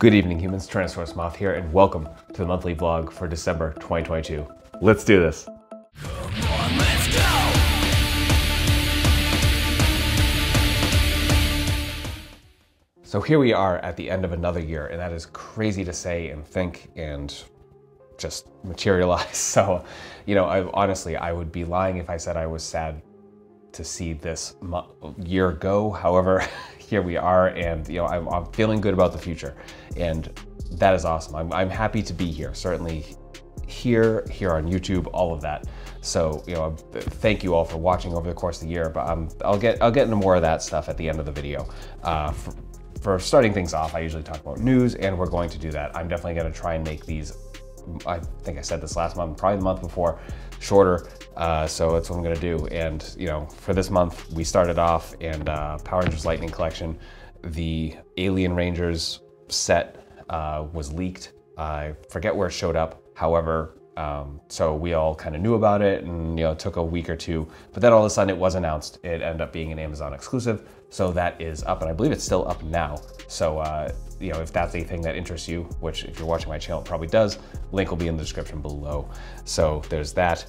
Good evening, humans. Tyrannosaurusmoth here, and welcome to the monthly vlog for December 2022. Let's do this. Come on, let's go! So here we are at the end of another year, and that is crazy to say and think and just materialize. So, you know, I would be lying if I said I was sad to see this year go. However, here we are, and you know, I'm feeling good about the future, and that is awesome. I'm happy to be here, certainly here on YouTube, all of that. So, you know, thank you all for watching over the course of the year, but I'll get into more of that stuff at the end of the video. For starting things off, I usually talk about news, and we're going to do that. I'm definitely going to try and make these, I think I said this last month, probably the month before, shorter. So that's what I'm going to do. And, you know, for this month, we started off, and Power Rangers Lightning Collection, the Alien Rangers set was leaked. I forget where it showed up. However, so we all kind of knew about it, and, you know, it took a week or two, but then all of a sudden it was announced. It ended up being an Amazon exclusive. So that is up, and I believe it's still up now. So, you know, if that's a thing that interests you, which if you're watching my channel, it probably does, link will be in the description below. So there's that.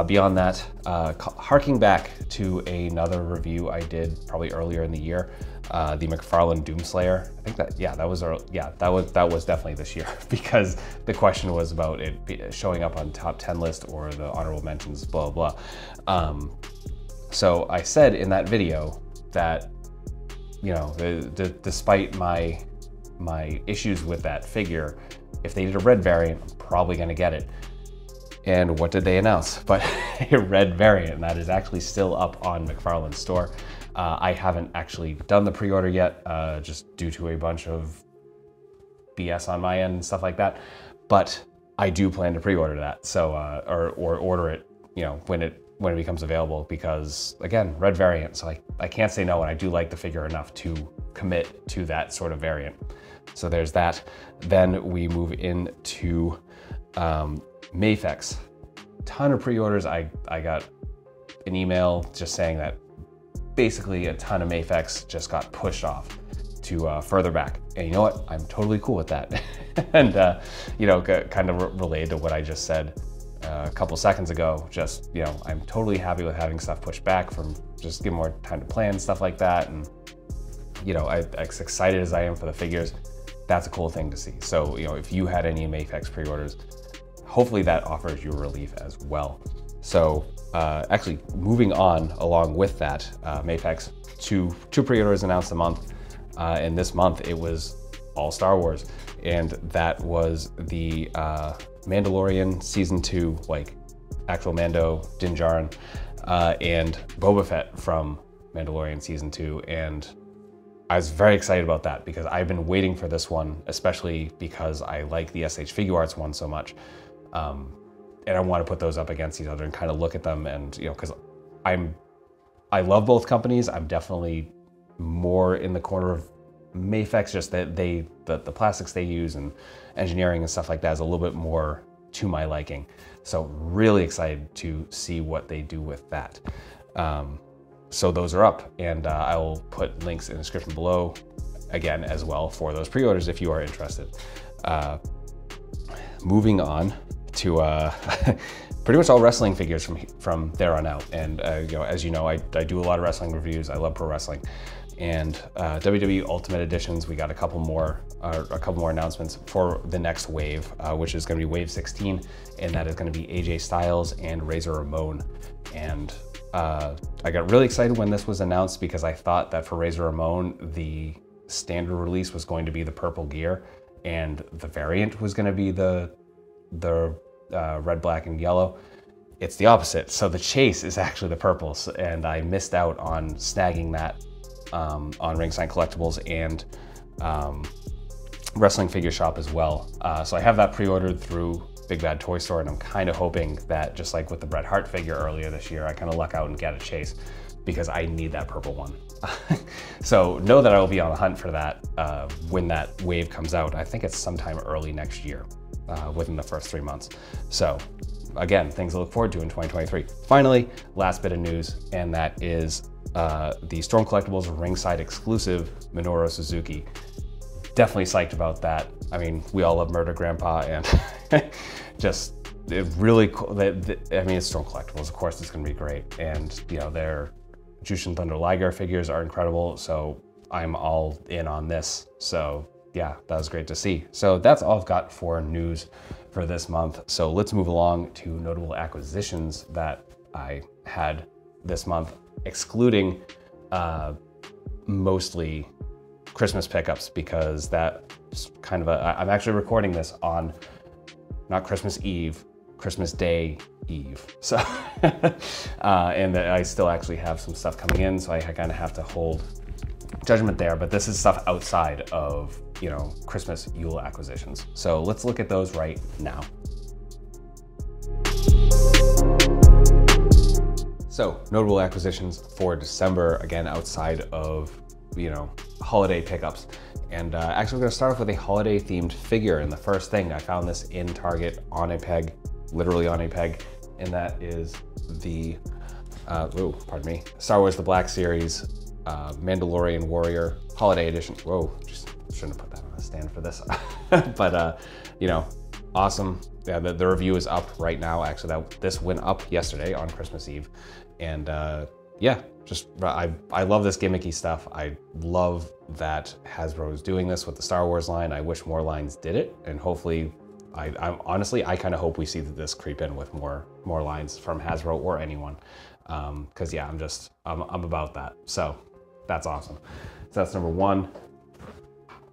Beyond that, harking back to another review I did probably earlier in the year, the McFarlane Doomslayer. I think that was definitely this year, because the question was about it showing up on top 10 list or the honorable mentions, blah, blah. So I said in that video that, you know, despite my issues with that figure, if they did a red variant, I'm probably gonna get it. And what did they announce? But a red variant, and that is actually still up on McFarlane's store. I haven't actually done the pre-order yet, just due to a bunch of BS on my end and stuff like that. But I do plan to pre-order that, so or order it, you know, when it becomes available, because again, red variant, so I can't say no, and I do like the figure enough to commit to that sort of variant. So there's that. Then we move into Mafex. Ton of pre-orders. I got an email just saying that basically a ton of Mafex just got pushed off to further back. And you know what? I'm totally cool with that. And you know, kind of related to what I just said a couple seconds ago, just, you know, I'm totally happy with having stuff pushed back from just give more time to plan, stuff like that. And, you know, as excited as I am for the figures, that's a cool thing to see. So, you know, if you had any Mafex pre-orders, hopefully that offers you relief as well. So actually moving on along with that, Mafex, two pre-orders announced a month. And this month it was all Star Wars. And that was the Mandalorian Season 2, like actual Mando, Din Djarin, and Boba Fett from Mandalorian Season 2. And I was very excited about that, because I've been waiting for this one, especially because I like the SH Figuarts one so much. And I want to put those up against each other and kind of look at them, and, you know, because I love both companies. I'm definitely more in the corner of Mafex, just that the plastics they use and engineering and stuff like that is a little bit more to my liking. So really excited to see what they do with that. So those are up, and I will put links in the description below again as well for those pre-orders if you are interested. Moving on to pretty much all wrestling figures from there on out. And you know, as you know, I do a lot of wrestling reviews. I love pro wrestling. And WWE Ultimate Editions, we got a couple more announcements for the next wave, which is going to be Wave 16, and that is going to be AJ Styles and Razor Ramon. And I got really excited when this was announced, because I thought that for Razor Ramon, the standard release was going to be the purple gear, and the variant was going to be the red, black, and yellow. It's the opposite. So the chase is actually the purples, and I missed out on snagging that on Ringside Collectibles and Wrestling Figure Shop as well. So I have that pre-ordered through Big Bad Toy Store, and I'm kind of hoping that, just like with the Bret Hart figure earlier this year, I kind of luck out and get a chase, because I need that purple one. So know that I will be on the hunt for that when that wave comes out. I think it's sometime early next year, within the first 3 months. So again, things to look forward to in 2023. Finally, last bit of news, and that is the Storm Collectibles Ringside exclusive Minoru Suzuki. definitely psyched about that. I mean, we all love Murder Grandpa, and just it really cool. I mean, it's Storm Collectibles, of course, it's going to be great. And you know, their Jushin Thunder Liger figures are incredible, so I'm all in on this. So yeah, that was great to see. So that's all I've got for news for this month. So let's move along to notable acquisitions that I had this month, excluding mostly Christmas pickups, because that's kind of I'm actually recording this on not Christmas Eve, Christmas Day Eve. So, and I still actually have some stuff coming in, so I kind of have to hold judgment there, but this is stuff outside of, you know, Christmas Yule acquisitions. So let's look at those right now. So notable acquisitions for December, again, outside of, you know, holiday pickups. And actually we're gonna start off with a holiday themed figure. And the first thing, I found this in Target on a peg, literally on a peg. And that is the, pardon me, Star Wars The Black Series Mandalorian Warrior Holiday Edition. Whoa, just shouldn't have put that on a stand for this. But, you know, awesome. Yeah, the review is up right now. Actually, this went up yesterday on Christmas Eve. And yeah, just, I love this gimmicky stuff. I love that Hasbro is doing this with the Star Wars line. I wish more lines did it. And hopefully, I'm honestly, I kind of hope we see this creep in with more lines from Hasbro or anyone. Cause yeah, I'm about that. So that's awesome. So that's number one.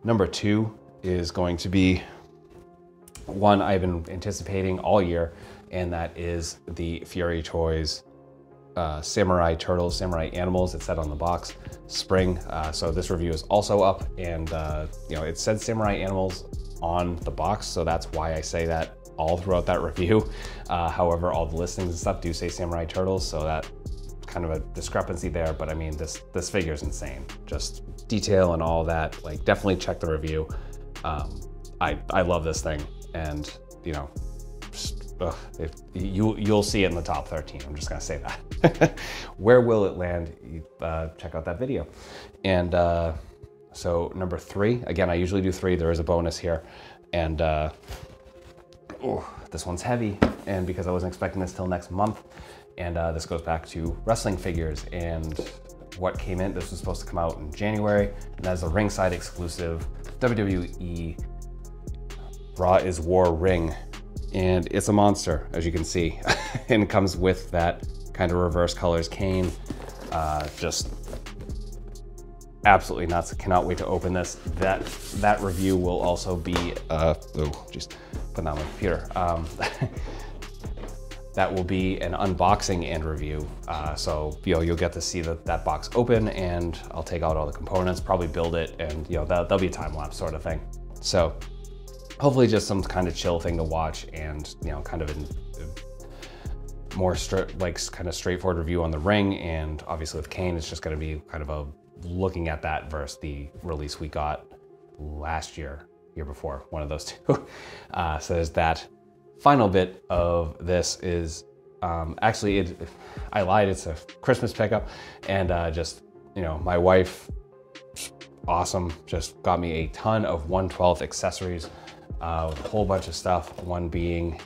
Number two is going to be one I've been anticipating all year, and that is the Fury Toys Samurai Turtles, Samurai Animals. It said on the box, spring. So this review is also up, and you know, it said Samurai Animals on the box, so that's why I say that all throughout that review. However, all the listings and stuff do say Samurai Turtles, so that kind of a discrepancy there. But I mean, this figure is insane. Just detail and all that. Like, definitely check the review. I love this thing, and you know, just, you'll see it in the top 13. I'm just gonna say that. Where will it land? Check out that video. And so number three, again, I usually do three. There is a bonus here, and this one's heavy, and because I wasn't expecting this till next month. And this goes back to wrestling figures, and what came in. This was supposed to come out in January, and that is a ringside exclusive WWE Raw is War ring. And it's a monster, as you can see. And it comes with that kind of reverse colors cane. Just absolutely nuts. Cannot wait to open this. That review will also be, put that on my computer. That will be an unboxing and review. So you'll get to see that box open, and I'll take out all the components, probably build it, and that'll be a time lapse sort of thing. So hopefully just some kind of chill thing to watch, and kind of a more kind of straightforward review on the ring. And obviously with Kane, it's just going to be kind of a looking at that versus the release we got last year before, one of those two. So there's that. Final bit of this is actually I lied, it's a Christmas pickup, and just my wife, awesome, just got me a ton of 112 accessories, a whole bunch of stuff. One being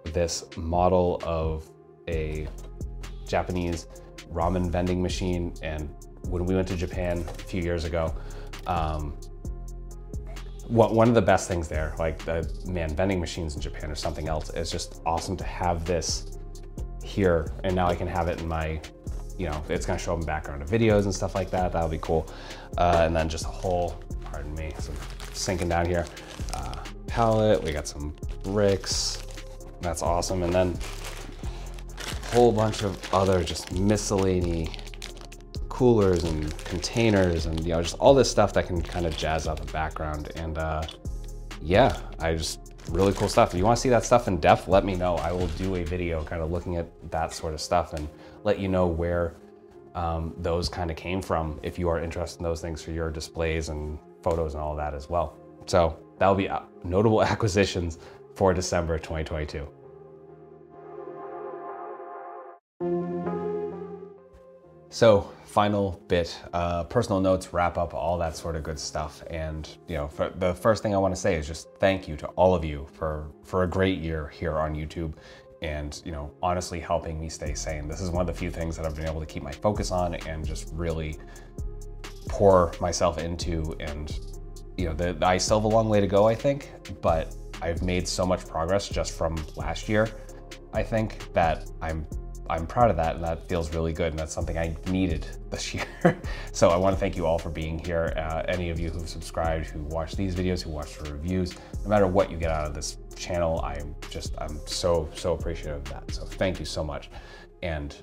this model of a Japanese ramen vending machine, and when we went to Japan a few years ago, one of the best things there, vending machines in Japan are something else. It's just awesome to have this here, and now I can have it in my, it's gonna show up in background of videos and stuff like that. That'll be cool. And then just a whole, pardon me, some sinking down here, pallet. We got some bricks. That's awesome. And then a whole bunch of other just miscellany coolers and containers, and just all this stuff that can kind of jazz up the background. And yeah, really cool stuff. If you want to see that stuff in depth, let me know. I will do a video kind of looking at that sort of stuff and let you know where those kind of came from, if you are interested in those things for your displays and photos and all that as well. So that'll be notable acquisitions for December 2022. So final bit, personal notes, wrap up, all that sort of good stuff. And for the first thing I want to say is just thank you to all of you for a great year here on YouTube, and honestly helping me stay sane. This is one of the few things that I've been able to keep my focus on and just really pour myself into. And I still have a long way to go, I think, but I've made so much progress just from last year, I think, that I'm proud of that, and that feels really good, and that's something I needed this year. So I want to thank you all for being here. Any of you who've subscribed, who watch these videos, who watch the reviews, no matter what you get out of this channel, I'm so appreciative of that. So thank you so much. And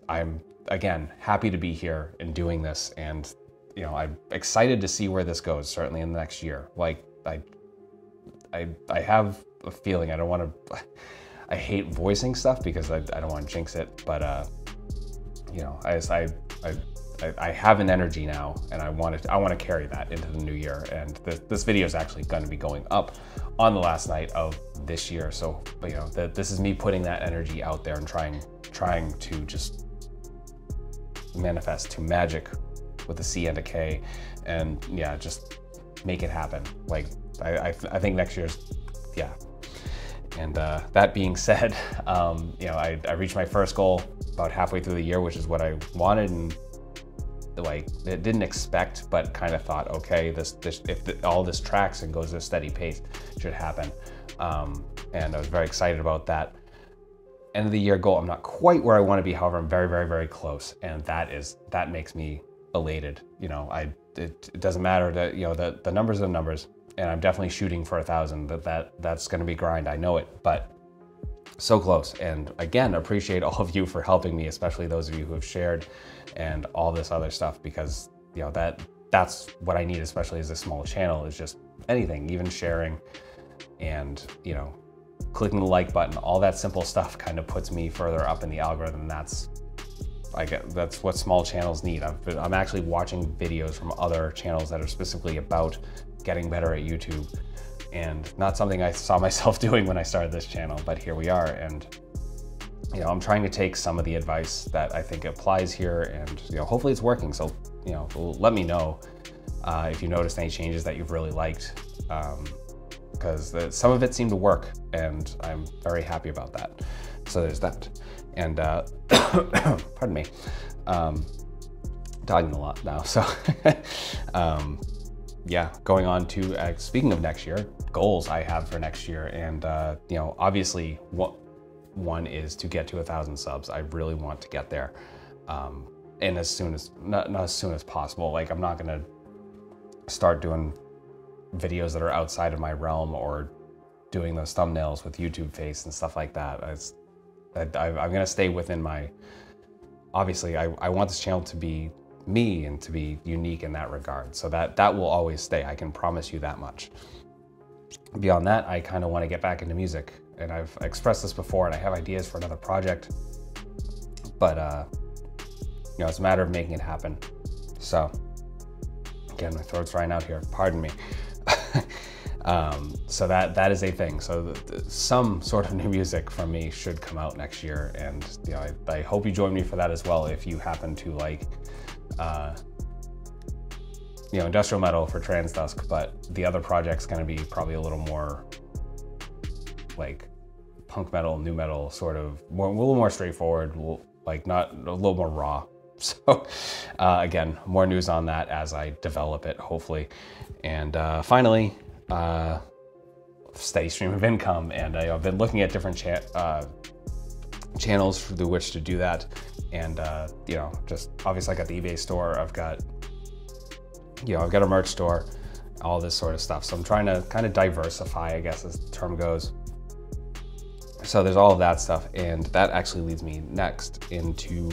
I'm again happy to be here and doing this, and I'm excited to see where this goes, certainly in the next year. Like I have a feeling, I hate voicing stuff because I don't want to jinx it, but I have an energy now, and I want to carry that into the new year. And this video is actually going to be going up on the last night of this year. So this is me putting that energy out there and trying to just manifest to magic with a C and a K, and yeah, just make it happen. Like I think next year's, yeah. And that being said, I reached my first goal about halfway through the year, which is what I wanted, and didn't expect, but kind of thought, okay, if all this tracks and goes at a steady pace, it should happen. And I was very excited about that. End of the year goal, I'm not quite where I want to be, however, I'm very, very, very close, and that makes me elated. It doesn't matter that the numbers are the numbers. And I'm definitely shooting for 1,000. That's going to be grind. I know it, but so close. And again, appreciate all of you for helping me, especially those of you who have shared and all this other stuff, because that's what I need, especially as a small channel, is just anything, even sharing and clicking the like button. All that simple stuff kind of puts me further up in the algorithm. That's what small channels need. I'm actually watching videos from other channels that are specifically about getting better at YouTube, and not something I saw myself doing when I started this channel, but here we are. And I'm trying to take some of the advice that I think applies here, and hopefully it's working. So let me know if you noticed any changes that you've really liked, because some of it seemed to work, and I'm very happy about that. So there's that. And pardon me, talking a lot now. So yeah, going on to speaking of next year, goals I have for next year, and obviously one is to get to 1,000 subs. I really want to get there, and as soon as not as soon as possible. Like, I'm not gonna start doing videos that are outside of my realm, or doing those thumbnails with YouTube face and stuff like that. I'm gonna stay within my, obviously I want this channel to be me and to be unique in that regard. So that will always stay. I can promise you that much. Beyond that, I kind of want to get back into music, and I've expressed this before, and I have ideas for another project, but it's a matter of making it happen. So again, my throat's drying out here, pardon me. So that is a thing. So some sort of new music from me should come out next year, and I hope you join me for that as well, if you happen to like industrial metal for transdusk. But the other project's going to be probably a little more like punk metal, new metal, sort of a little more straightforward, like not a little more raw. So again, more news on that as I develop it, hopefully. And finally, steady stream of income, and I've been looking at different channels through which to do that. And just obviously I got the eBay store, I've got a merch store, all this sort of stuff. So I'm trying to kind of diversify, I guess, as the term goes. So there's all of that stuff, and that actually leads me next into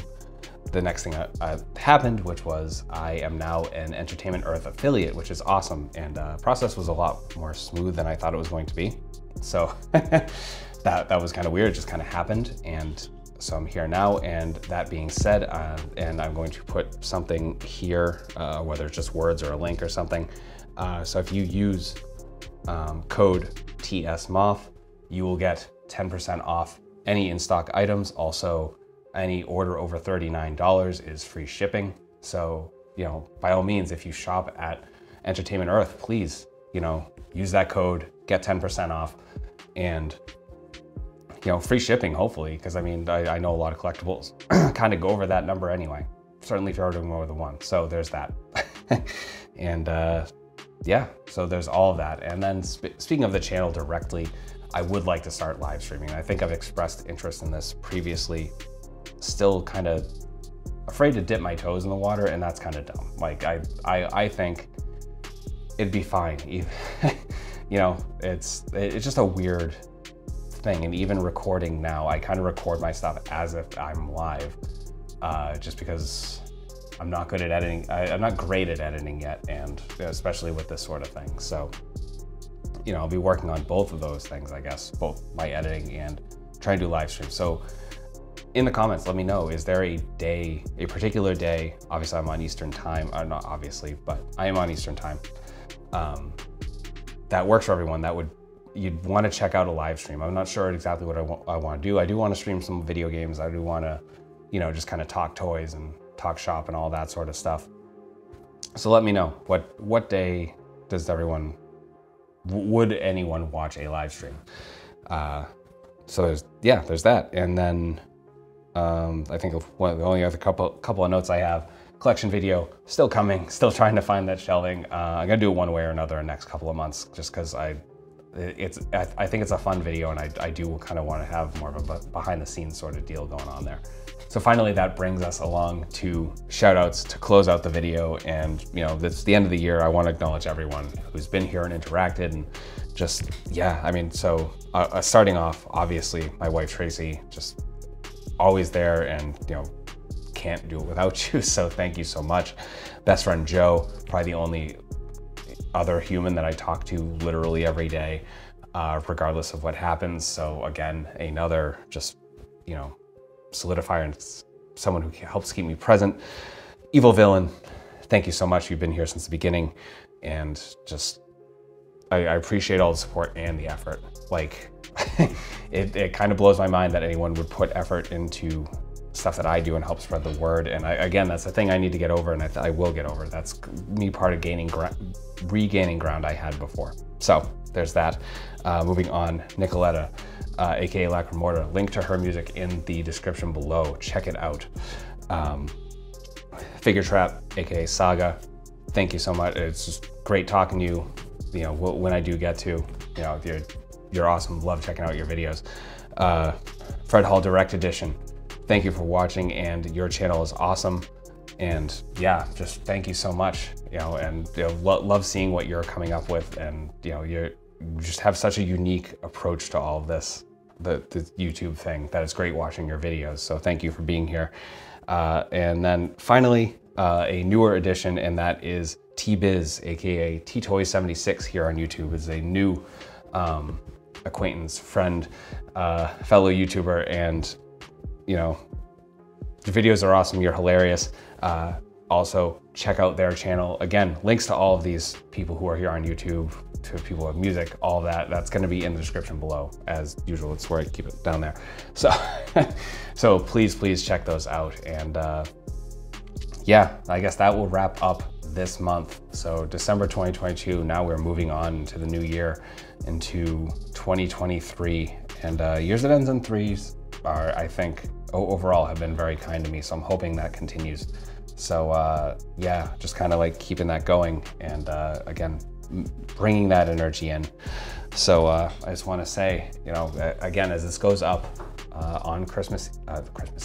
the next thing that happened, which was I am now an Entertainment Earth affiliate, which is awesome. And process was a lot more smooth than I thought it was going to be. So that was kind of weird. It just kind of happened. And so I'm here now. And that being said, and I'm going to put something here, whether it's just words or a link or something. So if you use code TSMoth, you will get 10% off any in-stock items. Also, any order over $39 is free shipping. So, you know, by all means, if you shop at Entertainment Earth, please, you know, use that code, get 10% off, and, you know, free shipping, hopefully, because I mean, I know a lot of collectibles kind of go over that number anyway, certainly if you're ordering more than one. So there's that. And yeah, so there's all of that. And then speaking of the channel directly, I would like to start live streaming. I think I've expressed interest in this previously, still kind of afraid to dip my toes in the water, and that's kind of dumb. Like I think it'd be fine. You know, it's just a weird thing. And even recording now, I kind of record my stuff as if I'm live, just because I'm not good at editing. I'm not great at editing yet, and especially with this sort of thing. So, you know, I'll be working on both of those things, I guess, both my editing and trying to do live streams. So in the comments, let me know, is there a day, a particular day, obviously I'm on Eastern time, not obviously, but I am on Eastern time, that works for everyone, that you'd want to check out a live stream. I'm not sure exactly what I want to do. I do want to stream some video games. I do want to, you know, just kind of talk toys and talk shop and all that sort of stuff. So let me know, what day does everyone, would anyone watch a live stream? So there's that. And then I think the only other couple of notes I have, collection video still coming, still trying to find that shelving. I'm gonna do it one way or another in the next couple of months, just because I think it's a fun video, and I do kind of want to have more of a behind the scenes sort of deal going on there. So finally, that brings us along to shout outs to close out the video. And, you know, it's the end of the year. I want to acknowledge everyone who's been here and interacted, and just, yeah, I mean, so starting off, obviously, my wife, Tracy, just always there, and, you know, can't do it without you. So thank you so much. Best friend, Joe, probably the only other human that I talk to literally every day, regardless of what happens. So again, another just, you know, solidifier and someone who helps keep me present. Evil Villain, thank you so much. You've been here since the beginning, and just, I appreciate all the support and the effort. Like, it kind of blows my mind that anyone would put effort into stuff that I do and help spread the word. And again, that's the thing I need to get over, and I will get over. That's me part of regaining ground I had before. So there's that. Moving on, Nicoletta, aka Lacrimorta, link to her music in the description below. Check it out. Figure Trap, aka Saga, thank you so much. It's just great talking to you. You know, when I do get to, you know, you're awesome. Love checking out your videos. Fred Hall Direct Edition, thank you for watching, and your channel is awesome. And yeah, just thank you so much. You know, and you know, love seeing what you're coming up with, and you know, you just have such a unique approach to all of this, the YouTube thing, that it's great watching your videos. So thank you for being here. And then finally, a newer addition, and that is T-Biz, aka T-Toy76 here on YouTube, is a new acquaintance, friend, fellow YouTuber, and you know, the videos are awesome. You're hilarious. Also, check out their channel. Again, links to all of these people who are here on YouTube, to people with music, all that. That's going to be in the description below, as usual. It's where I keep it down there. So, so please check those out. And yeah, I guess that will wrap up this month. So December 2022. Now we're moving on to the new year, into 2023. And years that ends in threes are, I think, overall have been very kind to me. So I'm hoping that continues. So yeah, just kind of like keeping that going, and again, bringing that energy in. So I just want to say, you know, again, as this goes up on Christmas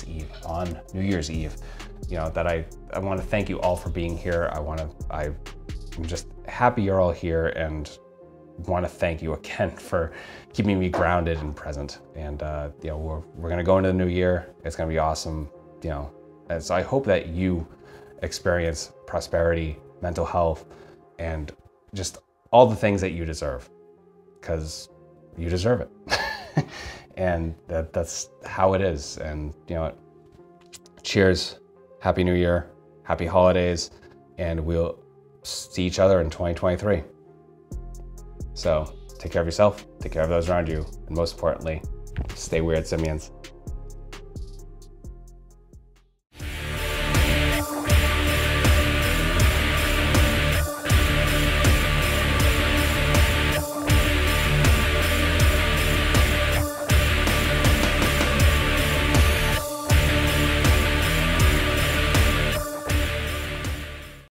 Eve, on New Year's Eve, you know, that I want to thank you all for being here. I'm just happy you're all here, and want to thank you again for keeping me grounded and present. And you know, we're gonna go into the new year. It's gonna be awesome. You know, and so I hope that you experience prosperity, mental health, and just all the things that you deserve, because you deserve it. And that's how it is. And you know what? Cheers, Happy New Year, Happy Holidays, and we'll see each other in 2023. So take care of yourself, take care of those around you, and most importantly, stay weird, simians.